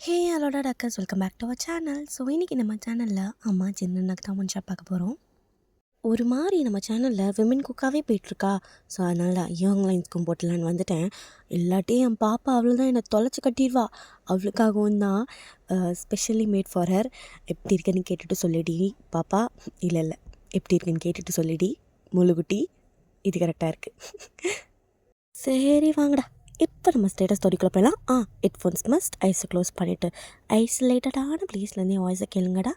ஹே ஹலோடா talkers, welcome back to our channel. So இன்றைக்கி நம்ம சேனலில் அம்மா சின்னக்கு தான் முன்ஷா பார்க்க போகிறோம். ஒரு மாதிரி நம்ம சேனலில் விமன் குக்காகவே போயிட்டுருக்கா. ஸோ அதனால் யங் லைன்ஸ்க்கும் போட்டலான்னு வந்துட்டேன். இல்லாட்டி என் பாப்பா அவ்வளோதான் என்னை தொலைச்சி கட்டிடுவா. அவளுக்காகவும் தான் ஸ்பெஷலி மேட் ஃபார் ஹர். எப்படி இருக்குன்னு கேட்டுட்டு சொல்லிடி பாப்பா. இல்லை எப்படி இருக்குன்னு கேட்டுட்டு சொல்லிடி முழுகுட்டி. இது கரெக்டாக இருக்குது. சரி வாங்கடா, இப்போ நம்ம ஸ்டேட்டஸ் ஸ்டோரிக்குள்ளே போயிடலாம். ஹெட்ஃபோன்ஸ் மஸ்ட், ஐஸை க்ளோஸ் பண்ணிவிட்டு ஐசோலேட்டடான ப்ளேஸ்லேருந்தே வாய்ஸை கேளுங்கடா.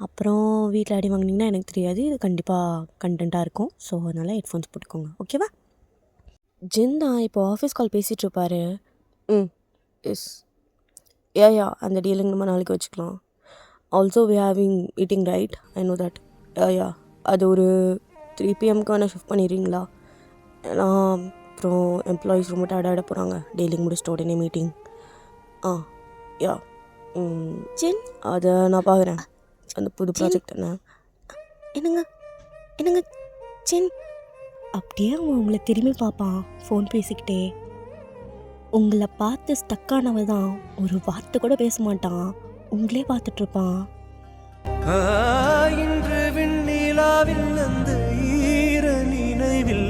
அப்புறம் வீட்டில் அடி வாங்கினீங்கன்னா எனக்கு தெரியாது, இது கண்டிப்பாக கண்டென்ட்டாக இருக்கும். ஸோ அதனால் ஹெட்ஃபோன்ஸ் போட்டுக்கோங்க, ஓகேவா? ஜின் தான் இப்போ ஆஃபீஸ் கால் பேசிகிட்ருப்பாரு. எஸ் யா அந்த டீலிங் நம்ம நாளைக்கு வச்சுக்கலாம். Also we having meeting right, I know that. Yeah அது ஒரு 3 PM ஷிஃப்ட் பண்ணிடுறீங்களா? ஏன்னா அப்புறம் எம்ப்ளாயீஸ் ரொம்ப டயர்டாக போகிறாங்க. டெய்லிங் முடிச்சிட்டு உடனே மீட்டிங். யா ஜென், அதை நான் பார்க்குறேன். அந்த புது ப்ராஜெக்ட் என்னங்க ஜென். அப்படியே அவன் உங்களை திரும்பி பார்ப்பான் ஃபோன் பேசிக்கிட்டே. உங்களை பார்த்து ஸ்டக்கானவ தான் ஒரு வார்த்தை கூட பேச மாட்டான், உங்களே பார்த்துட்ருப்பான். இன்று விண்ணிலாவில் அந்த ஈர நினைவில்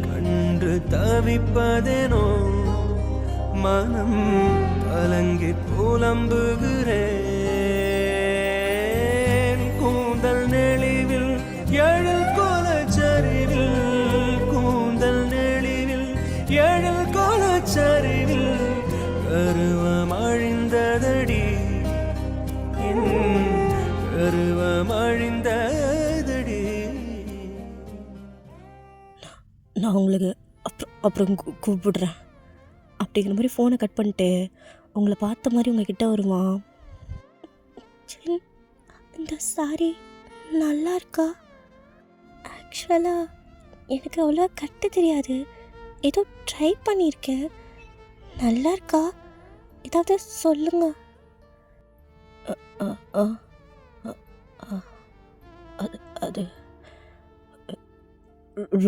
கண்டு தவிப்பதேனோ மனம் கலங்கி புலம்புகிறேன். கூந்தல் நெளிவில் எழில் கோலச்சரிவில், கூந்தல் நெளிவில் எழில் கோலச்சரிவில் கருவம் அழிந்ததடி, கருவம் அழிந்ததடி. நான் உங்களுக்கு அப்புறம் கூப்பிடுறேன் அப்படிங்கிற மாதிரி ஃபோனை கட் பண்ணிட்டு உங்களை பார்த்த மாதிரி உங்ககிட்ட வருவான். இந்த சாரி நல்லா இருக்கா? ஆக்சுவலாக எனக்கு அவ்வளோ கட்ட தெரியாது, ஏதோ ட்ரை பண்ணியிருக்கேன். நல்லா இருக்கா? ஏதாவது சொல்லுங்க. அது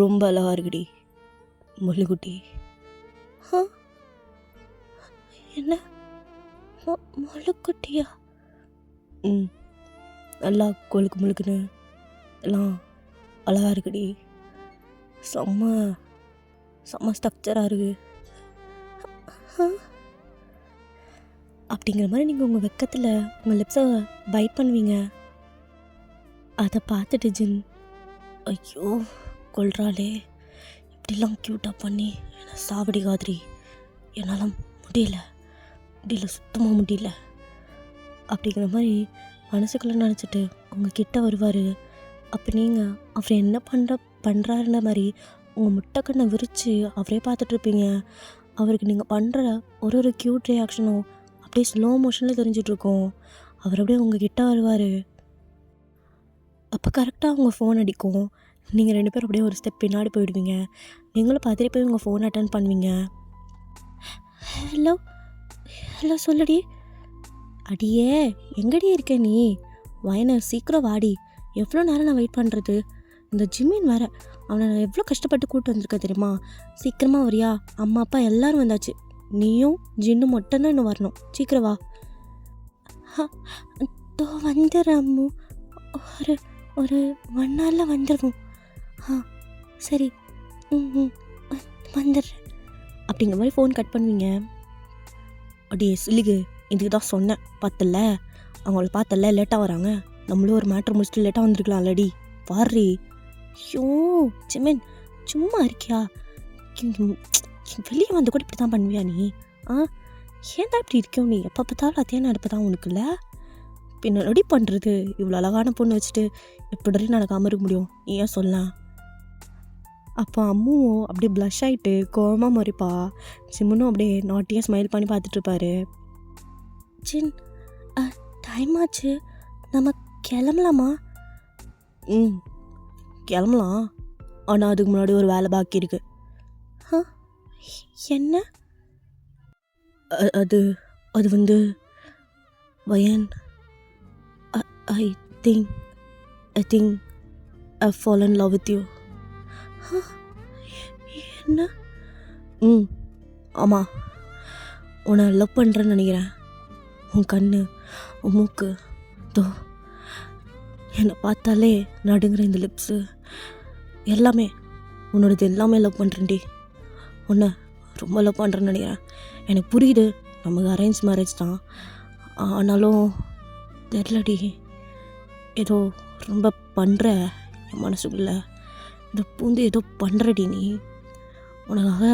ரொம்ப அழகா இருக்குடி முழுகுட்டி. என்ன முழுக்குட்டியா? நல்லா கொழுக்கு முழுக்குன்னு எல்லாம் அழகா இருக்குடி. செம்ம ஸ்ட்ரக்சராக இருக்கு அப்படிங்கிற மாதிரி நீங்கள் உங்கள் வெக்கத்தில் உங்கள் லிப்ஸை பைட் பண்ணுவீங்க. அதை பார்த்துட்டு ஜின், ஐயோ கொள்றாளே, இப்படிலாம் க்யூட்டாக பண்ணி என்னை சாவடிக்காதிரி, என்னால் முடியல சுத்தமாக முடியல அப்படிங்கிற மாதிரி மனசுக்குள்ளே நினச்சிட்டு உங்கள் கிட்ட வருவார். அப்போ நீங்கள் அவர் என்ன பண்ணுறாருன்ற மாதிரி உங்கள் முட்டைக்கண்ணை விரித்து அவரே பார்த்துட்ருப்பீங்க. அவருக்கு நீங்கள் பண்ணுற ஒரு க்யூட் ரியாக்ஷனும் அப்படியே ஸ்லோ மோஷனில் தெரிஞ்சிட்ருக்கோம். அவர் அப்படியே உங்கள் கிட்ட வருவார். அப்போ கரெக்டாக உங்கள் ஃபோன் அடிக்கும். நீங்கள் 2 பேரும் அப்படியே ஒரு ஸ்டெப் பின்னாடி போயிடுவீங்க. நீங்களும் பதறி போய் உங்கள் ஃபோன் அட்டன் பண்ணுவீங்க. ஹலோ சொல்லுடி. அடியே எங்கடி இருக்க நீ? வயனர் சீக்கிரம் வாடி, எவ்வளோ நேரம் நான் வெயிட் பண்ணுறது? இந்த ஜிம்மின் வேறு, அவனை நான் எவ்வளோ கஷ்டப்பட்டு கூப்பிட்டு வந்திருக்க தெரியுமா? சீக்கிரமாக வரியா? அம்மா அப்பா எல்லோரும் வந்தாச்சு, நீயும் ஜின்னும் மட்டும்தான் இன்னும் வரணும். சீக்கிரம் வா. வந்துடுறேன் அம்மு, ஒரு 1 hourல வந்துடுவோம். சரி வந்துடுறேன் அப்படிங்கிற மாதிரி ஃபோன் கட் பண்ணுவீங்க. அப்படியே சில்லிகு, இதுக்கு தான் சொன்னேன் பார்த்தல, அவங்கள பார்த்தல லேட்டாக வராங்க, நம்மளும் ஒரு மேட்ரு முடிச்சுட்டு லேட்டாக வந்திருக்கலாம் ஆல்ரெடி. பாரு. ஐயோ ஜிமின், சும்மா இருக்கியா? வெளியே வந்து கூட இப்படி தான் பண்ணுவியா நீ? ஏன் தான் இப்படி இருக்கியோ நீ? எப்போ பார்த்தாலும் அதே நடப்பு தான் உனக்குல்ல. பின்ன ரெடி பண்ணுறது, இவ்வளோ அழகான பொண்ணு வச்சுட்டு எப்படி நடக்காமல் இருக்க முடியும்? ஏன் சொல்லலாம். அப்போ அம்முவும் அப்படியே ப்ளஷ் ஆகிட்டு கோவமாக மறிப்பா. சிம்முனும் அப்படியே நாட்டியாக ஸ்மைல் பண்ணி பார்த்துட்ருப்பாரு. ஜின், டைம் ஆச்சு, நம்ம கிளம்பலாமா? கிளம்பலாம், ஆனால் அதுக்கு முன்னாடி ஒரு வேலை பாக்கி இருக்கு. என்ன? அது வந்து வயன், I think I fall in love with you. என்ன? ஆமாம், உன்னை லவ் பண்ணுறேன்னு நினைக்கிறேன். உன் கண்ணு, உன் மூக்கு, தோ என்னை பார்த்தாலே நடுங்குற இந்த லிப்ஸு எல்லாமே உன்னோடது எல்லாமே லவ் பண்ணுறேன்டி. உன்னை ரொம்ப லவ் பண்ணுறேன்னு நினைக்கிறேன். எனக்கு புரியுது நமக்கு அரேஞ்ச் மேரேஜ் தான், ஆனாலும் தெரிலடி, ஏதோ ரொம்ப பண்ணுற என் மனசுக்குள்ள இதை பூந்து ஏதோ பண்ணுறடி நீ. உனக்காக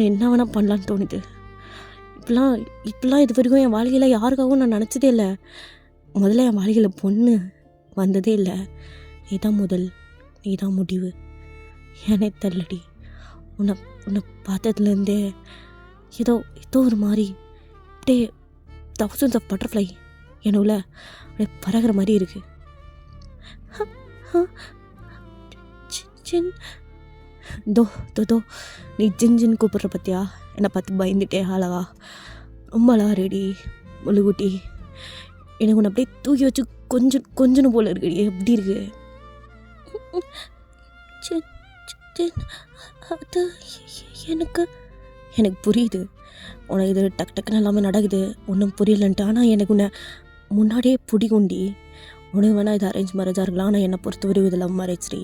என்ன வேணால் பண்ணலான்னு தோணுது. இப்படிலாம் இது வரைக்கும் என் வாழ்க்கையில் யாருக்காகவும் நான் நினச்சதே இல்லை. முதல்ல என் வாழ்க்கையில் பொண்ணு வந்ததே இல்லை. நீ தான் முதல், நீ தான் முடிவு. ஏனே தெரிலடி, உன்னை பார்த்ததுலேருந்தே ஏதோ ஒரு மாதிரி அப்படியே தௌசண்ட்ஸ் ஆஃப் பட்டர்ஃப்ளை என்னுள்ள அப்படியே பறகிற மாதிரி இருக்கு. சின் தோ தோ தோ நீ ஜின் கூப்பிட்ற பற்றியா? என்னை பார்த்து பயந்துட்டே அழகா, ரொம்ப அழகா ரெடி முழுகுட்டி. எனக்கு ஒன்று அப்படியே தூக்கி வச்சு கொஞ்சம் போல இருக்குடி. எப்படி இருக்கு? அது எனக்கு புரியுது உனக்கு இது டக்குன்னு எல்லாமே நடக்குது, ஒன்றும் புரியலன்ட்டு. ஆனால் எனக்கு உன்னை முன்னாடியே பிடிக்குண்டி. உனக்கு வேணால் இது அரேஞ்ச் மேரேஜாக இருக்கலாம், ஆனால் என்னை பொறுத்தவரையும் இது லவ் மேரேஜ் ரீ.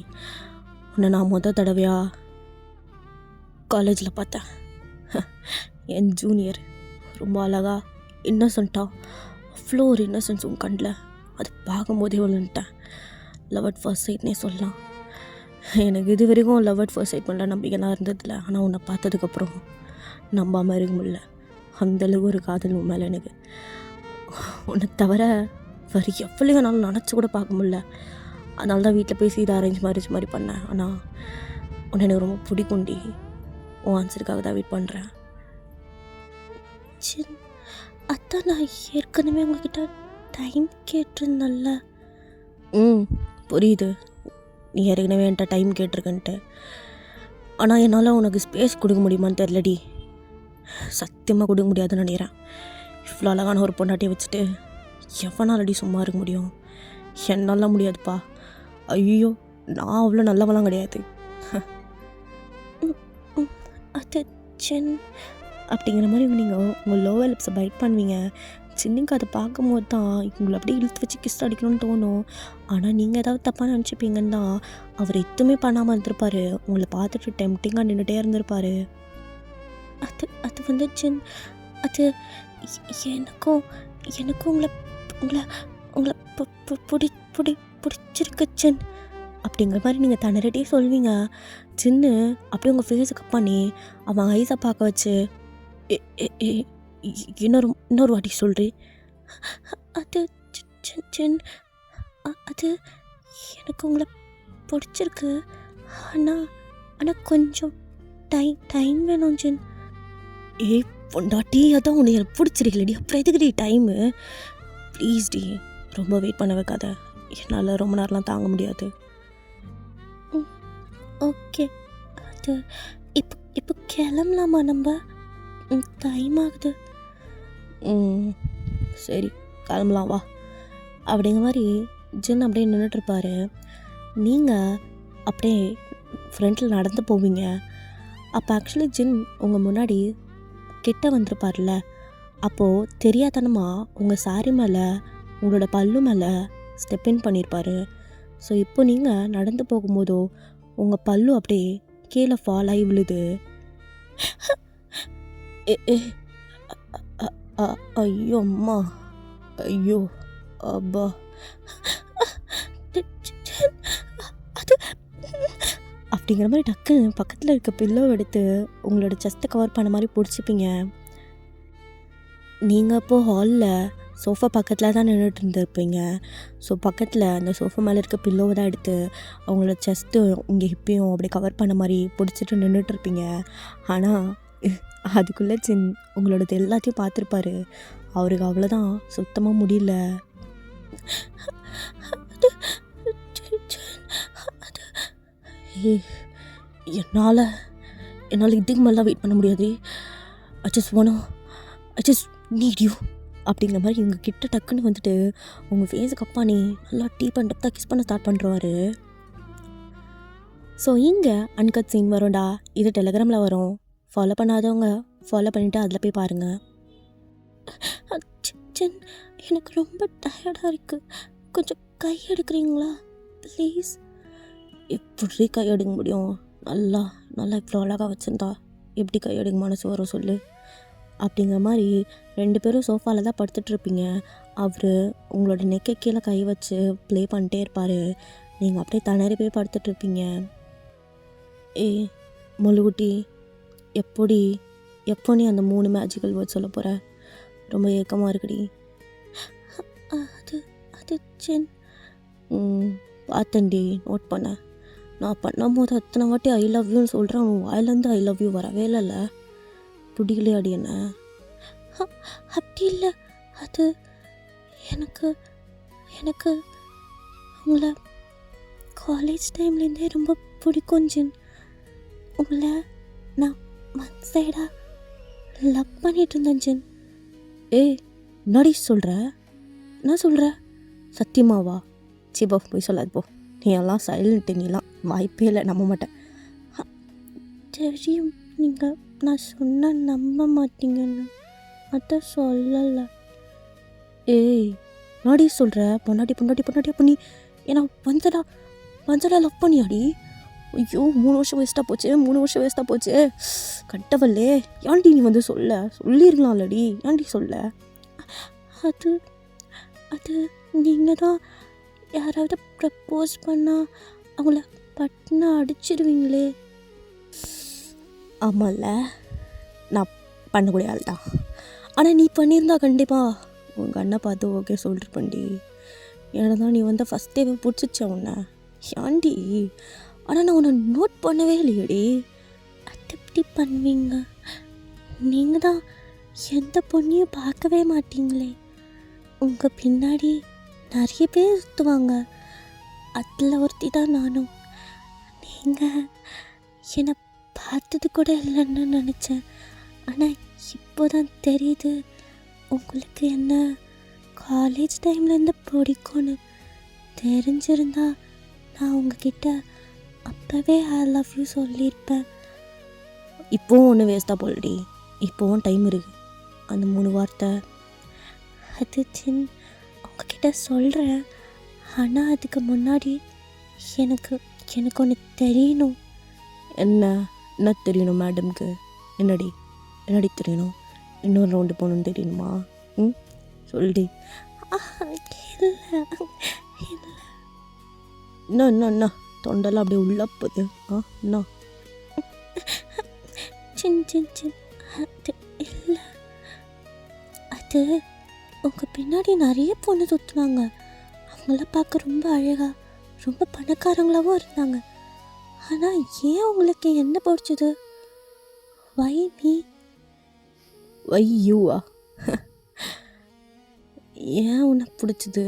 உன்னை நான் தடவையாக காலேஜில் பார்த்தேன். என் ஜூனியர் ரொம்ப அழகா இன்னசென்ட்டாக, அவ்வளோ ஒரு இன்னசென்ஸ் உன் கண்ணில். அது பார்க்கும்போதே விழுந்துட்டேன். லவ் அட் ஃபர்ஸ்ட் சைட்னே சொல்லலாம். எனக்கு இது வரைக்கும் லவ் அட் ஃபர்ஸ்ட் சைட் பண்ணல நம்பிக்கைலாம் இருந்ததில்லை. ஆனால் உன்னை பார்த்ததுக்கப்புறம் நம்பாமல் இருக்க முடியல. அந்தளவு ஒரு காதல் உன் மேலே எனக்கு. உன்னை தவிர வேறு எவ்வளோ வேணாலும் நினச்சி கூட பார்க்க முடியல. அதனால தான் வீட்டில் பேசி இதை அரேஞ்ச் மேரேஜ் மாதிரி பண்ணேன். ஆனால் உன்னை எனக்கு ரொம்ப பிடிக்குண்டி. உன் ஆன்சருக்காக தான் வெயிட் பண்ணுறேன். சரி, அதான் நான் ஏற்கனவே உங்ககிட்ட டைம் கேட்டிருந்தேன்ல. புரியுது, நீ ஏற்கனவே என்கிட்ட டைம் கேட்டிருக்கன்ட்டு. ஆனால் என்னால் உனக்கு ஸ்பேஸ் கொடுக்க முடியுமான்னு தெரிலடி. சத்தியமாக கொடுக்க முடியாதுன்னு நினைக்கிறேன். இவ்வளோ அழகான ஒரு பொண்டாட்டியை வச்சுட்டு எவனாலடி சும்மா இருக்க முடியும்? என்னாலாம் முடியாதுப்பா. ஐயோ, நான் அவ்வளோ நல்லவெல்லாம் கிடையாது. அது சின் அப்படிங்கிற மாதிரி நீங்கள் உங்கள் லோவர் லிப்ஸை பைட் பண்ணுவீங்க. சின்னுக்கு அதை பார்க்கும்போது தான் உங்களை அப்படியே இழுத்து வச்சு கிஸ் அடிக்கணும்னு தோணும். ஆனால் நீங்கள் ஏதாவது தப்பாக நினச்சிப்பீங்கன்னு தான் அவர் எதுவுமே பண்ணாமல் இருந்திருப்பார். உங்களை பார்த்துட்டு டெம்டிங்காக நின்றுட்டே இருந்திருப்பார். அது வந்து சின், அது எனக்கும் உங்களை உங்களை உங்களை பிடிச்சிருக்கு சின் அப்படிங்கிற மாதிரி நீங்கள் தன்னரட்டே சொல்வீங்க. சின்னு அப்படியே உங்கள் ஃபேஸை கப் பண்ணி அவன் ஐஸை பார்க்க வச்சு இன்னொரு வாட்டி சொல்கிறேன். அது சின், அது எனக்கு உங்களை பிடிச்சிருக்கு. ஆனால் கொஞ்சம் டைம் வேணும் சின். பொண்டாட்டி, அதான் உன்னை எனக்கு பிடிச்சிருக்கலடி, அப்புறம் எதுக்குடி டைமு? ப்ளீஸ் டி, ரொம்ப வெயிட் பண்ண வைக்காத. என்னால் ரொம்ப நேரம்லாம் தாங்க முடியாது. ஓகே, அது இப்போ கிளம்பலாமா? நம்ம டைம் ஆகுது. சரி கிளம்பலாம் வா அப்படிங்கிற மாதிரி ஜின் அப்படியே நின்றுட்டுருப்பாரு. நீங்கள் அப்படியே ஃப்ரண்ட்டில் நடந்து போவீங்க. அப்போ ஆக்சுவலி ஜின் உங்கள் முன்னாடி கிட்ட வந்திருப்பார்ல, அப்போது தெரியாதனமாக உங்கள் சாரி மேலே உங்களோட பல்லு மேலே ஸ்டெப்பின் பண்ணியிருப்பார். ஸோ இப்போ நீங்கள் நடந்து போகும்போதோ உங்கள் பல்லு அப்படியே கீழே ஃபால் ஆகி விழுது. ஐயோ அம்மா, ஐயோ அப்பா, அது அப்படிங்கிற மாதிரி டக்குன்னு பக்கத்தில் இருக்க பில்லோ எடுத்து உங்களோட செஸ்ட்டை கவர் பண்ண மாதிரி பிடிச்சிப்பீங்க. நீங்கள் அப்போது ஹாலில் சோஃபா பக்கத்தில் தான் நின்றுட்டு இருந்திருப்பீங்க. ஸோ பக்கத்தில் அந்த சோஃபா மேலே இருக்க பில்லோவை தான் எடுத்து அவங்களோட செஸ்ட்டு இங்கே ஹிப்பையும் அப்படி கவர் பண்ண மாதிரி பிடிச்சிட்டு நின்றுட்டுருப்பீங்க. ஆனால் அதுக்குள்ளே சின் உங்களோடது எல்லாத்தையும் பார்த்துருப்பாரு. அவருக்கு அவ்வளோதான், சுத்தமாக முடியல. என்னால் இதுக்கு மேலே வெயிட் பண்ண முடியாது. ஐ ஜஸ்ட் நீட் யூ அப்படிங்கிற மாதிரி இவங்க கிட்ட டக்குன்னு வந்துட்டு உங்கள் ஃபேஸு கப்பானி நல்லா டீப் அண்ட் டெப்த்தாக கிஸ் பண்ண ஸ்டார்ட் பண்ணுறாரு. ஸோ இங்கே அன்கட் சீன் வரும்டா. இது டெலிகிராமில் வரும். ஃபாலோ பண்ணாதவங்க ஃபாலோ பண்ணிவிட்டு அதில் போய் பாருங்கள். சின், எனக்கு ரொம்ப டயர்டாக இருக்குது. கொஞ்சம் கை எடுக்கிறீங்களா ப்ளீஸ்? எப்படி கை எடுக்க முடியும்? நல்லா நல்லா இவ்வளோ அழகாக வச்சுருந்தா எப்படி கை எடுக்க மனசு வரும் சொல்லு? அப்படிங்கிற மாதிரி 2 பேரும் சோஃபாவில் தான் படுத்துட்ருப்பீங்க. அவர் உங்களோட நெக்கை கீழே கை வச்சு ப்ளே பண்ணிட்டே இருப்பார். நீங்கள் அப்படியே திணறி போய் படுத்துட்ருப்பீங்க. ஏய் முழுகுட்டி, எப்போ நீ அந்த 3 மேஜிக்கல் வேர்ட் சொல்ல போகிற? ரொம்ப ஏக்கமாக இருக்குடி. அது அது சென், பார்த்தேன்டி, நோட் பண்ணேன். நான் பண்ணும்போது அத்தனை வாட்டி ஐ லவ் யூன்னு சொல்கிறேன். அவன் வாயிலேருந்து ஐ லவ் யூ வரவே இல்லைல்ல. பிடிக்கலையாடி என்ன? அப்படி இல்லை, அது எனக்கு எனக்கு உங்களை காலேஜ் டைம்லேருந்தே ரொம்ப பிடிக்கும் ஜின். உங்களை நான் ஒன் சைடாக லவ் பண்ணிட்டு இருந்தேன் ஜின். ஏய் என்னடி சொல்கிற? என்ன சொல்கிற? சத்தியமாவா? சிபா போய் சொல்லாது போ. நீ எல்லாம் சைலண்ட்டு, நீலாம் வாய்ப்பே இல்லை, நம்ப மாட்டேன். தெரியும், நீங்கள் நான் சொன்னால் நம்ப மாட்டீங்கன்னு அதான் சொல்லலை. ஏய் நாடி சொல்கிற? பொண்டாட்டி அப்போ நீ ஏன்னா வந்தடா லவ் பண்ணியாடி? ஐயோ 3 வருஷம் வேஸ்ட்டாக போச்சு. கட்டவல்லே, ஏன்டி நீ வந்து சொல்லிருக்கலாம்லடி, ஏன்டி சொல்ல? அது அது நீங்கள் தான் யாராவது ப்ரப்போஸ் பண்ணால் அவங்கள பட்டுனா அடிச்சிடுவீங்களே. ஆமாம்ல, நான் பண்ணக்கூடிய ஆள் தான். ஆனால் நீ பண்ணியிருந்தா கண்டிப்பாக உங்கள் அண்ணனை பார்த்து ஓகே சொல்லிருப்பண்டி. ஏன்னா தான் நீ வந்து ஃபஸ்ட் டேவே பிடிச்சிச்ச உன்னை. ஏன்டி? ஆனால் நான் உன்னை நோட் பண்ணவே இல்லையடி. அது எப்படி பண்ணுவீங்க? நீங்கள் தான் எந்த பொண்ணையும் பார்க்கவே மாட்டீங்களே. உங்கள் பின்னாடி நிறைய பேர் சுற்றுவாங்க, அதில் ஒருத்தி தான் நானும். நீங்கள் என்னை பார்த்தது கூட இல்லைன்னு நினச்சேன். ஆனால் இப்போ தான் தெரியுது உங்களுக்கு என்ன காலேஜ் டைம்லேருந்து பிடிக்கும்னு. தெரிஞ்சிருந்தா நான் உங்ககிட்ட அப்போவே ஐ லவ் யூ சொல்லியிருப்பேன். இப்போவும் ஒன்று வேஸ்ட்டாக போல்டி. இப்போவும் டைம் இருக்குது. அந்த 3 வார்த்தை அது சின் உங்ககிட்ட சொல்கிறேன். ஆனால் அதுக்கு முன்னாடி எனக்கு ஒன்று தெரியணும். என்ன தெரியணும் மேடம்க்கு? என்னடி தெரியணும்? இன்னொரு ரவுண்டு போகணுன்னு தெரியணுமா? சொல்லிடி. இல்லை என்ன தொண்டெல்லாம் அப்படியே உள்ளப்போது. என்ன சின் அது இல்லை, அது உங்கள் பின்னாடி நிறைய பொண்ணு சுற்றுனாங்க. அவங்கள பார்க்க ரொம்ப அழகாக ரொம்ப பணக்காரங்களாகவும் இருந்தாங்க. ஆனால் ஏன் உங்களுக்கு என்ன பிடிச்சது? Why me? வை யூவா? ஏன் உனக்கு பிடிச்சது?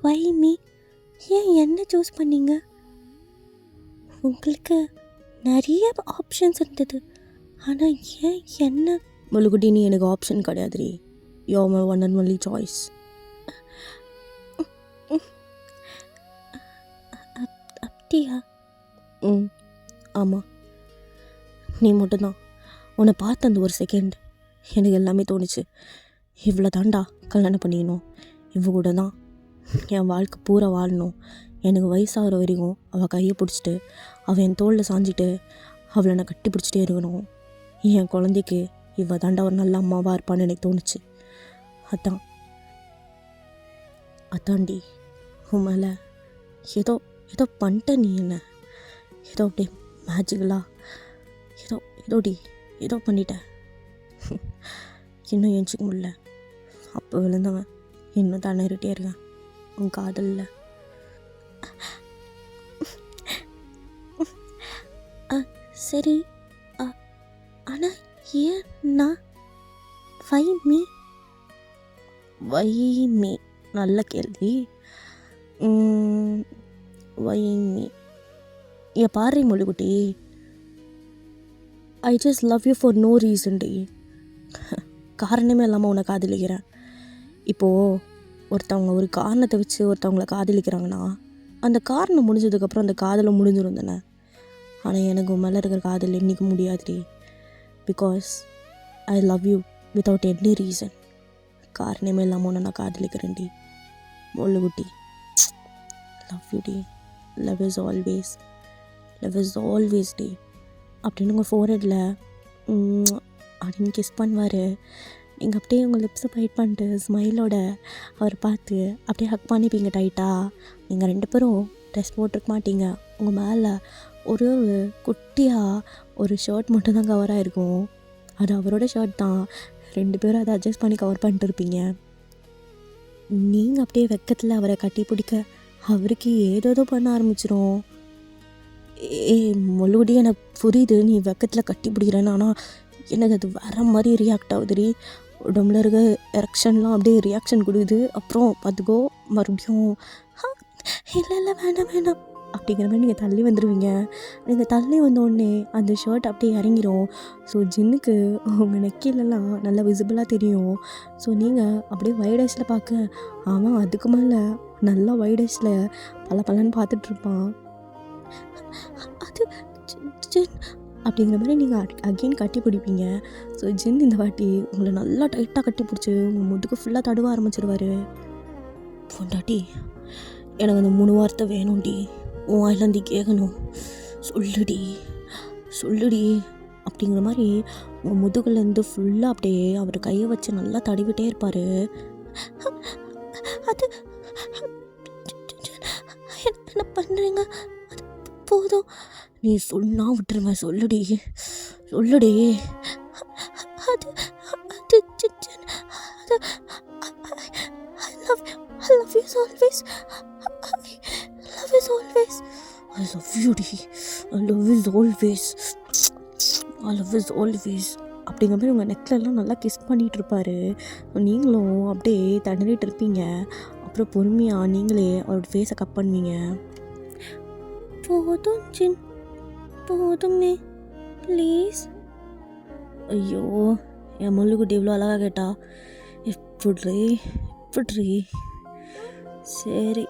Why me? ஏன் என்ன சூஸ் பண்ணீங்க? உங்களுக்கு நிறைய ஆப்ஷன்ஸ் இருந்தது, ஆனால் ஏன் என்ன? முழுகுட்டி, நீ எனக்கு ஆப்ஷன் கிடையாதுரி. You are my one and only choice. அப்படியா? ஆமாம், நீ மட்டும்தான். உன்னை பார்த்த அந்த ஒரு செகண்ட் எனக்கு எல்லாமே தோணுச்சு. இவ்வளோ தாண்டா கல்யாணம் பண்ணிக்கணும், இவ கூட தான் என் வாழ்க்கை பூரா வாழணும். எனக்கு வயசாகிற வரைக்கும் அவள் கையை பிடிச்சிட்டு அவள் என் தோளில் சாஞ்சிட்டு அவளை நான் கட்டி பிடிச்சிட்டே இருக்கணும். என் குழந்தைக்கு இவ தாண்டா ஒரு நல்ல அம்மாவாக இருப்பான்னு எனக்கு தோணுச்சு. அதாண்டி உன் மேலே ஏதோ பண்ணிட்ட. நீ என்ன ஏதோ அப்படியே மேஜிக்கலா ஏதோ பண்ணிட்ட. இன்னும் எஞ்சிக்க முடியல. அப்போ விழுந்தவன் இன்னும் திணறிட்டே இருக்கேன் உன் காதலில். சரி, ஆனால் ஏன் நான் வை மீ? நல்ல கேள்வி. Why me? ஏன் பாரு மொழிக்குட்டி, I just love you for no reason டி. காரணமே இல்லாமல் உன்னை காதலிக்கிறேன். இப்போது ஒருத்தவங்க ஒரு காரணத்தை வச்சு ஒருத்தவங்கள காதலிக்கிறாங்கன்னா அந்த காரணம் முடிஞ்சதுக்கப்புறம் அந்த காதலை முடிஞ்சிடும் தானே. ஆனால் எனக்கு உன் மேலே இருக்கிற காதல் என்றைக்கு முடியாதுடி. Because I love you without any reason. காரணமே இல்லாமல் ஒன்று நான் காதலிக்கிறேன்டி முள்ளுக்குட்டி. லவ் யூ டி. Love is always. Love is always டி அப்படின்னு உங்கள் ஃபோர்ஹெட்டில் அப்படின்னு கிஸ் பண்ணுவார். நீங்கள் அப்படியே உங்கள் லிப்ஸை பைட் பண்ணிட்டு ஸ்மைலோட அவரை பார்த்து அப்படியே ஹக் பண்ணிப்பீங்க டைட்டாக. நீங்கள் 2 பேரும் ட்ரெஸ் போட்டிருக்க மாட்டீங்க. உங்கள் மேலே ஒரு குட்டியாக ஒரு ஷர்ட் மட்டும் தான் கவராக இருக்கும். அது அவரோட ஷர்ட் தான். 2 பேரும் அதை அட்ஜஸ்ட் பண்ணி கவர் பண்ணிட்டு இருப்பீங்க. நீங்கள் அப்படியே வெக்கத்தில் அவரை கட்டி பிடிக்க அவருக்கு ஏதோ பண்ண ஆரம்பிச்சிடும். முள்ளுடி எனக்கு புரியுது நீ வெக்கத்தில் கட்டி பிடிக்கிறேன்னு, ஆனால் எனக்கு அது வேற மாதிரி ரியாக்ட் ஆகுதுடி. உடம்புல இருக்க எரெக்ஷன்லாம் அப்படியே ரியாக்ஷன் கொடுக்குது. அப்புறம் பார்த்துக்கோ மறுபடியும் இல்லை வேணாம் அப்படிங்கிற மாதிரி நீங்கள் தள்ளி வந்துடுவீங்க. நீங்கள் தள்ளி வந்தோடனே அந்த ஷர்ட் அப்படியே இறங்கிடும். ஸோ ஜின்னுக்கு அவங்க நெக்கிலெல்லாம் நல்லா விசிபிளாக தெரியும். ஸோ நீங்கள் அப்படியே வைடஸில் பார்க்க அவன் அதுக்கு மேலே நல்லா வைடஸில் பலன்னு பார்த்துட்ருப்பான். அது ஜின் அப்படிங்கிற மாதிரி நீங்கள் அகெயின் கட்டி பிடிப்பீங்க. ஸோ ஜின் இந்த வாட்டி உங்களை நல்லா டைட்டாக கட்டி பிடிச்சி உங்கள் முதுக்கு ஃபுல்லாக தடுவ ஆரம்பிச்சிடுவார். பொண்டாட்டி எனக்கு அந்த 3 வார்த்தை வேணும்டி, உன் வாயிலேருந்து கேட்கணும், சொல்லுடி அப்படிங்கிற மாதிரி உங்கள் முதுகுலேருந்து ஃபுல்லாக அப்படியே அவர் கையை வச்சு நல்லா தடவிட்டே இருப்பார். அது என்ன பண்ணுறீங்க, அது போதும், நீ சொன்னா விட்டுருவேன், சொல்லுடி. அது I love you always. I love you டி. I love is always அப்படிங்கிற மாதிரி உங்கள் நெக்லெல்லாம் நல்லா கிஸ் பண்ணிகிட்டு இருப்பார். நீங்களும் அப்படியே தடவிட்டு இருப்பீங்க. அப்புறம் பொறுமையாக நீங்களே அவரோட ஃபேஸை கட் பண்ணுவீங்க. போதும் ஜின், போதுமே ப்ளீஸ். ஐயோ என் முள்ளுக்குட்டி இவ்வளோ அழகாக கேட்டா. இப்படி சரி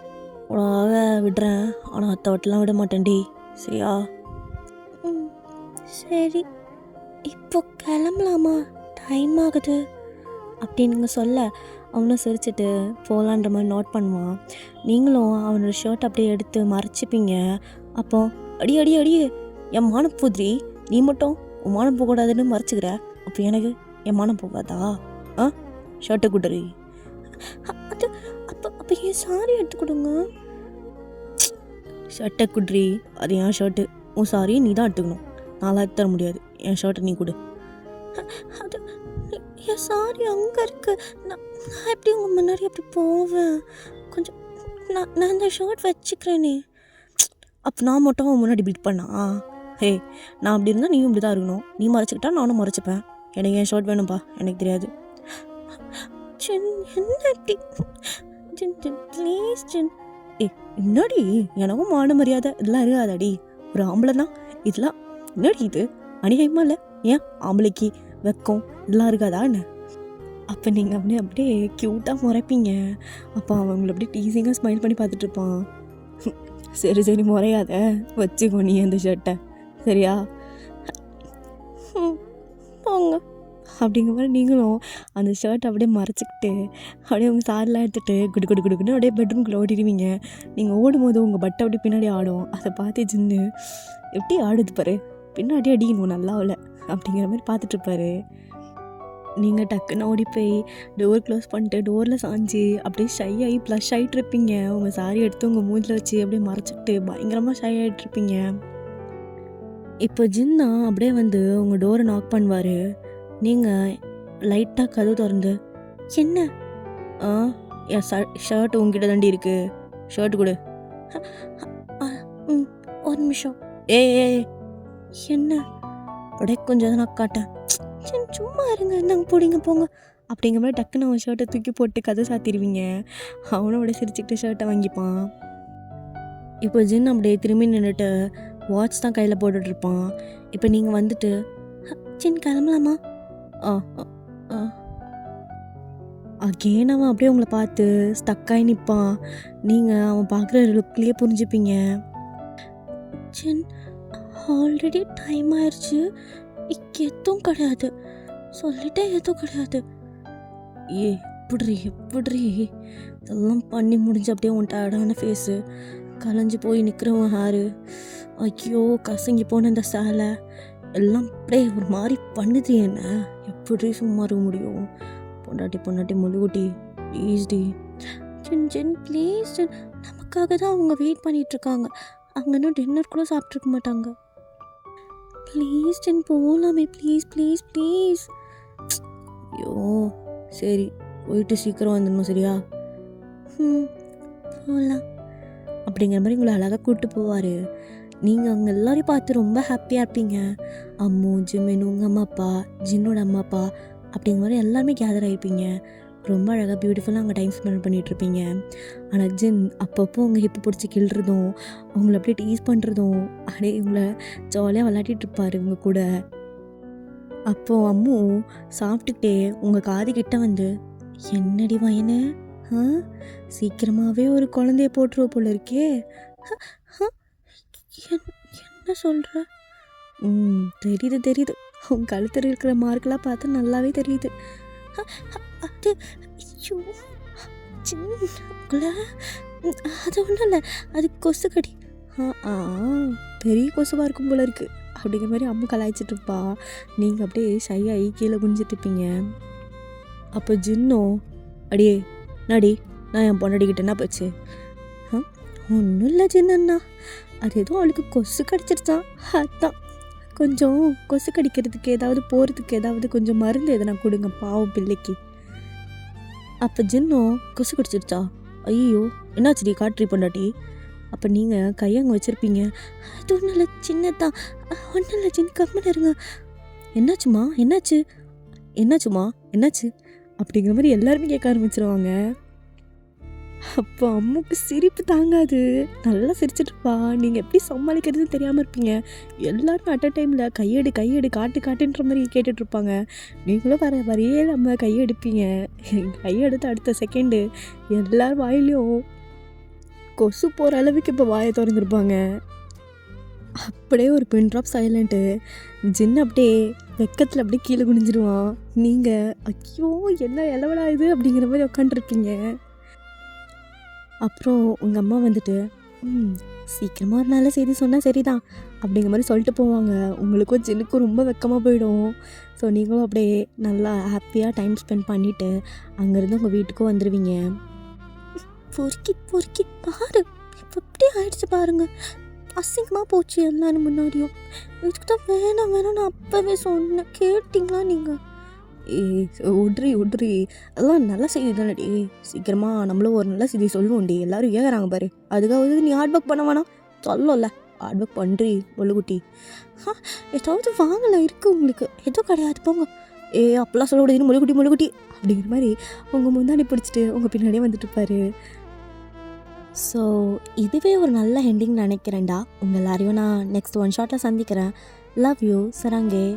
உனக்காக விடுறேன், ஆனால் அத்தை வட்டெலாம் விட மாட்டேன்டி, சரியா? சரி இப்போ கிளம்பலாமா, டைம் ஆகுது அப்படின்னு நீங்கள் சொல்ல அவனும் சிரிச்சிட்டு போகலான்ற மாதிரி நோட் பண்ணுவான். நீங்களும் அவனோட ஷர்ட் அப்படியே எடுத்து மறைச்சிப்பீங்க. அப்போ அடி என் மானம் போதுரி, நீ மட்டும் உன் மானம் போகக்கூடாதுன்னு மறைச்சிக்கிற, அப்போ எனக்கு என் மானம் போகாதா? ஷர்ட்டை குடுறி. அது அப்போ என் சாரி எடுத்து கொடுங்க. ஷர்ட்டை குட்ரி, அது என் ஷர்ட்டு, உன் சாரி நீ தான் எடுத்துக்கணும், நான்லாம் எடுத்து தர முடியாது. என் ஷர்ட்டை நீ கொடு. அது என் சாரி அங்கே இருக்கு, நான் எப்படி உங்கள் முன்னாடி அப்படி போவேன், கொஞ்சம் நான் இந்த ஷர்ட் வச்சுக்கிறேனே. அப்போ நான் மட்டும் அவன் முன்னாடி பீட் பண்ணா? ஹே, நான் அப்படி இருந்தால் நீயும் இப்படி தான் இருக்கணும். நீ மறைச்சிக்கிட்டா நானும் மறைச்சிப்பேன். எனக்கு என் ஷர்ட் வேணும்ப்பா, எனக்கு தெரியாது. ஜின் என்ன இப்படி, ஜின் ப்ளீஸ் ஜின். என்னடி எனக்கும் மான மரியாதை இதெல்லாம் இருக்காதாடி, ஒரு ஆம்பளை தான் இதெல்லாம். என்னடி இது அநியாயமா இல்லை? ஏன் ஆம்பளைக்கு வெக்கம் இதெல்லாம் இருக்காதா என்ன? அப்போ நீங்கள் அப்படியே க்யூட்டாக முறைப்பீங்க. அப்போ அவங்கள அப்படியே டீசிங்காக ஸ்மைல் பண்ணி பார்த்துட்ருப்பான். சரி முறையாத, வச்சுக்கோ நீ அந்த ஷர்ட்டை, சரியா? போங்க அப்படிங்கிற மாதிரி நீங்களும் அந்த ஷர்ட்டை அப்படியே மறைச்சிக்கிட்டு அப்படியே உங்கள் சாரிலாம் எடுத்துகிட்டு குடுக்குன்னு அப்படியே பெட்ரூம்குள்ளே ஓடிடுவீங்க. நீங்கள் ஓடும்போது உங்கள் பட்டை அப்படியே பின்னாடி ஆடும். அதை பார்த்து ஜின்னு எப்படி ஆடுது பாரு, பின்னாடி அடிக்கணும் நல்லாவில் அப்படிங்கிற மாதிரி பார்த்துட்ருப்பாரு. நீங்கள் டக்குன்னு ஓடி போய் டோர் க்ளோஸ் பண்ணிட்டு டோரில் சாஞ்சி அப்படியே ஷை ஆகி ப்ளஷ் ஆகிட்டு இருப்பீங்க. உங்கள் சாரி எடுத்து உங்கள் மூஞ்சில் வச்சு அப்படியே மறைச்சிக்கிட்டு பயங்கரமாக ஷை ஆகிட்ருப்பீங்க. இப்போ ஜின்னா அப்படியே வந்து உங்கள் டோரை நாக் பண்ணுவார். நீங்கள் லைட்டாக கதவு திறந்து, என்ன என் ஷர்ட் உங்ககிட்ட தாண்டி இருக்கு, ஷர்ட் கொடு. ஒரு நிமிஷம். ஏ என்ன அப்படியே கொஞ்சம் நான் காட்டேன், சும்மா இருங்க, நாங்கள் போடிங்க போங்க அப்படிங்கிற மாதிரி டக்குன்னு அவன் ஷர்ட்டை தூக்கி போட்டு கதை சாத்திடுவீங்க. அவனும் அப்படியே சிரிச்சுக்கிட்டு ஷர்ட்டை வாங்கிப்பான். இப்போ ஜின் அப்படியே திரும்பி நின்றுட்டு வாட்ச் தான் கையில் போட்டுட்ருப்பான். இப்போ நீங்கள் வந்துட்டு, ஜின் கிளம்பலாமா? அகேன் அவன் அப்படியே உங்களை பார்த்து ஸ்டக்காகி நிற்பான். நீங்கள் அவன் பார்க்குற லுக்லேயே புரிஞ்சுப்பீங்க. ஜின் ஆல்ரெடி டைம் ஆயிடுச்சு, எதுவும் கிடையாது, சொல்லிட்டேன் எதுவும் கிடையாது. எப்படி இதெல்லாம் பண்ணி முடிஞ்சு அப்படியே உன் டயர்டான ஃபேஸு, கலைஞ்சி போய் நிற்கிறவன் ஹேரு, ஐயோ கசங்கி போன இந்த சேலை எல்லாம் அப்படியே ஒரு மாதிரி பண்ணுது என்ன. எப்படி சும்மா இருக்க முடியும்? பொண்டாட்டி முழுகுட்டி ப்ளீஸ் டி ஜின் ப்ளீஸ் ஜின், நமக்காக தான் அவங்க வெயிட் பண்ணிகிட்ருக்காங்க. அவங்க இன்னும் டின்னர் கூட சாப்பிட்ருக்க மாட்டாங்க. ப்ளீஸ் ஜின் போகலாமே, ப்ளீஸ். ஐயோ சரி, போயிட்டு சீக்கிரம் வந்துடணும் சரியா? போகலாம் அப்படிங்கிற மாதிரி உங்களை அழகாக கூப்பிட்டு போவார். நீங்கள் அவங்க எல்லோரையும் பார்த்து ரொம்ப ஹாப்பியாக இருப்பீங்க. அம்மு, ஜிம்மின், உங்கள் அம்மா அப்பா, ஜின்னோட அம்மா அப்பா அப்படிங்கிற மாதிரி எல்லாருமே கேதர் ஆகிப்பீங்க. ரொம்ப அழகாக பியூட்டிஃபுல்லாக அங்கே டைம் ஸ்பெண்ட் பண்ணிகிட்ருப்பீங்க. ஆனால் ஜின் அப்பப்போ அவங்க ஹிப்பு பிடிச்சி கிள்றதும், அவங்கள அப்படியே டீஸ் பண்ணுறதும், அப்படியே இவங்கள ஜாலியாக விளையாடிட்டுருப்பார் உங்கள் கூட. அப்போது அம்மு சாப்பிட்டுக்கிட்டே உங்கள் காது கிட்ட வந்து, என்னடி வயனு, சீக்கிரமாகவே ஒரு குழந்தைய போட்டுருவ போல இருக்கே, என்ன சொல்கிற? தெரியுது, உன் கழுத்தில் இருக்கிற மார்க்கெலாம் பார்த்தா நல்லாவே தெரியுது. அது ஐயோ சின்ன, அது ஒன்றும் இல்லை, அது கொசு கடி. பெரிய கொசுவாக இருக்கும் போல இருக்குது அப்படிங்கிற மாதிரி அம்மு கலாய்ச்சிட்ருப்பா. நீங்கள் அப்படியே ஷையாகி கீழே குனிஞ்சிட்ருப்பீங்க. அப்போ ஜின்னோ, அடியே நாடி, நான் என் பொண்டாடிக்கிட்ட என்ன போச்சு? ஒன்றும் இல்லை ஜின்னண்ணா, அது ஏதோ அவளுக்கு கொசு கடிச்சிருச்சான், அதான் கொஞ்சம் கொசு கடிக்கிறதுக்கு ஏதாவது போகிறதுக்கு ஏதாவது கொஞ்சம் மருந்து எதனா கொடுங்க பாவம் பிள்ளைக்கு. அப்போ ஜின்னோ, கொசு கடிச்சிருச்சா? ஐயோ என்னாச்சுடி காட்ரி பொண்டாட்டி? அப்போ நீங்கள் கையங்க வச்சுருப்பீங்க. அது ஒன்றும் இல்லை சின்னதான், ஒன்றும் இல்லை ஜின் கம்மன் இருங்க. என்னாச்சு அப்படிங்கிற மாதிரி எல்லாருமே கேட்க ஆரம்பிச்சிருவாங்க. அப்போ அம்முக்கு சிரிப்பு தாங்காது, நல்லா சிரிச்சிட்ருப்பா. நீங்கள் எப்படி சமாளிக்கிறதுன்னு தெரியாமல் இருப்பீங்க. எல்லாரும் அட் அ டைமில் கையெடு காட்டுன்ற மாதிரி கேட்டுட்ருப்பாங்க. நீங்களும் வர வரையே நம்ம கையெடுப்பீங்க. கையெடுத்து அடுத்த செகண்டு எல்லார் வாயிலையும் கொசு போகிற அளவுக்கு இப்போ வாயை திறந்துருப்பாங்க. அப்படியே ஒரு பின் ட்ராப் சைலண்ட்டு. ஜின் அப்படியே வெக்கத்தில் அப்படியே கீழே குனிஞ்சிருவான். நீங்கள் ஐயோ என்ன இலவடா இது அப்படிங்கிற மாதிரி உட்காண்ட்ருப்பீங்க. அப்புறம் உங்கள் அம்மா வந்துட்டு, சீக்கிரமாக ஒரு நல்ல செய்தி சொன்னால் சரிதான் அப்படிங்கிற மாதிரி சொல்லிட்டு போவாங்க. உங்களுக்கும் ஜின்னுக்கும் ரொம்ப வெக்கமாக போயிடும். ஸோ நீங்களும் அப்படியே நல்லா ஹாப்பியாக டைம் ஸ்பெண்ட் பண்ணிவிட்டு அங்கேருந்து உங்கள் வீட்டுக்கும் வந்துடுவீங்க. பொறுக்கி பாரு, இப்போ எப்படி ஆயிடுச்சு பாருங்க, அசிங்கமாக போச்சு எல்லாரும் முன்னாடியும். இதுக்கு தான் வேணாம் நான் அப்போவே சொன்னேன், கேட்டிங்களா நீங்கள்? விட்ரி அதெல்லாம் நல்ல செய்தி தானடி, சீக்கிரமாக நம்மளும் ஒரு நல்ல செய்தி சொல்லுவோம்டி, எல்லோரும் ஏகிறாங்க பாரு, அதுக்காக நீ ஹார்ட் ஒர்க் பண்ண வேணாம் சொல்லல, ஹார்ட் ஒர்க் பண்ணுறி ஒழுகுட்டி. ஏதாவது வாங்கலை இருக்குது உங்களுக்கு, எதுவும் கிடையாது போங்க. அப்பெல்லாம் சொல்ல விடுதுன்னு முழுகுட்டி அப்படிங்கிற மாதிரி உங்கள் முந்தாடி பிடிச்சிட்டு உங்கள் பின்னாடியே வந்துட்டுருப்பாரு. ஸோ இதுவே ஒரு நல்ல ஹெண்டிங் நினைக்கிறேன்டா. உங்கள் எல்லாரையும் நான் நெக்ஸ்ட் ஒன் ஷாட்டில் சந்திக்கிறேன். லவ் யூ சரங்கே.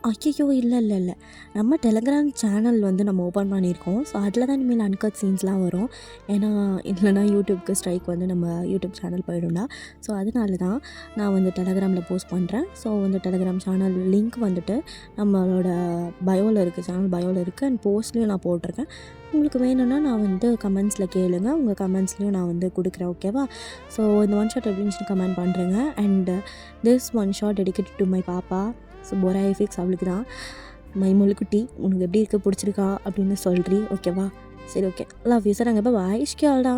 ஐயோ இல்லை நம்ம டெலகிராம் சேனல் வந்து நம்ம ஓப்பன் பண்ணியிருக்கோம். ஸோ அதில் தான் இனிமேல் அன்கட் சீன்ஸ்லாம் வரும். ஏன்னா இல்லைனா யூடியூப்க்கு ஸ்ட்ரைக் வந்து நம்ம யூடியூப் சேனல் போயிடும்டா. ஸோ அதனால தான் நான் வந்து டெலகிராமில் போஸ்ட் பண்ணுறேன். ஸோ வந்து டெலகிராம் சேனல் லிங்க் வந்துட்டு நம்மளோட பயோவில் இருக்குது, சேனல் பயோவில் இருக்குது, அண்ட் போஸ்ட்லேயும் நான் போட்டிருக்கேன். உங்களுக்கு வேணும்னா நான் வந்து கமெண்ட்ஸில் கேளுங்க, உங்கள் கமெண்ட்ஸ்லேயும் நான் வந்து கொடுக்குறேன், ஓகேவா? ஸோ இந்த ஒன் ஷாட் எப்படின்னு கமெண்ட் பண்ணுறேங்க. And this one shot dedicated to my பாப்பா. ஸோ போராய் ஃபிக்ஸ் அவளுக்கு தான். மை முழுக்குட்டி உனக்கு எப்படி இருக்க பிடிச்சிருக்கா அப்படின்னு சொல்கிறீ, ஓகேவா? சரி ஓகே, லவ் யூ சார். அங்கே பாய் இஷ்கியால்டா.